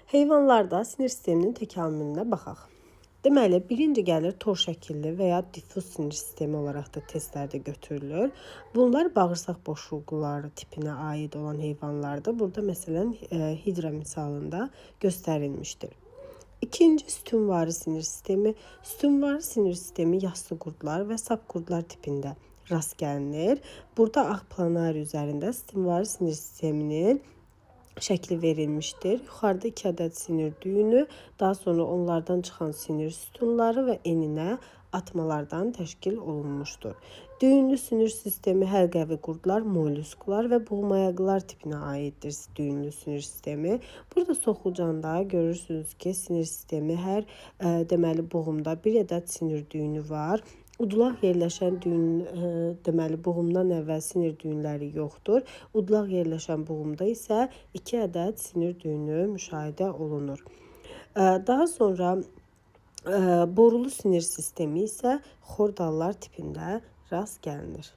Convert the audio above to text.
Heyvanlarda sinir sisteminin təkamülünə baxaq. Deməli, birinci gəlir tor şəkilli və ya diffuz sinir sistemi olaraq da testlərdə götürülür. Bunlar bağırsaq boşluqları tipinə aid olan heyvanlardır. Burada məsələn hidra misalında göstərilmişdir. İkinci sütunvari sinir sistemi. Sütunvari sinir sistemi yassı qurdlar və sap qurdlar tipində rast gəlinir. Burada ağ planar üzərində sütunvari sinir sisteminin şəkli verilmişdir. Yuxarıda 2 ədəd sinir düyünü, daha sonra onlardan çıxan sinir sütunları və eninə atmalardan təşkil olunmuşdur. Düyünlü sinir sistemi həlqəvi qurdlar, mollusklar və boğmayaqlar tipinə aiddir düyünlü sinir sistemi. Burada soxulcanda görürsünüz ki, sinir sistemi hər deməli boğumda 1 ədəd sinir düyünü var. Udulaq yerləşən deməli boğumdan əvvəl sinir düyünləri yoxdur. Udulaq yerləşən boğumda isə 2 ədəd sinir düyünü müşahidə olunur. Daha sonra borulu sinir sistemi isə xordallar tipində rast gəlinir.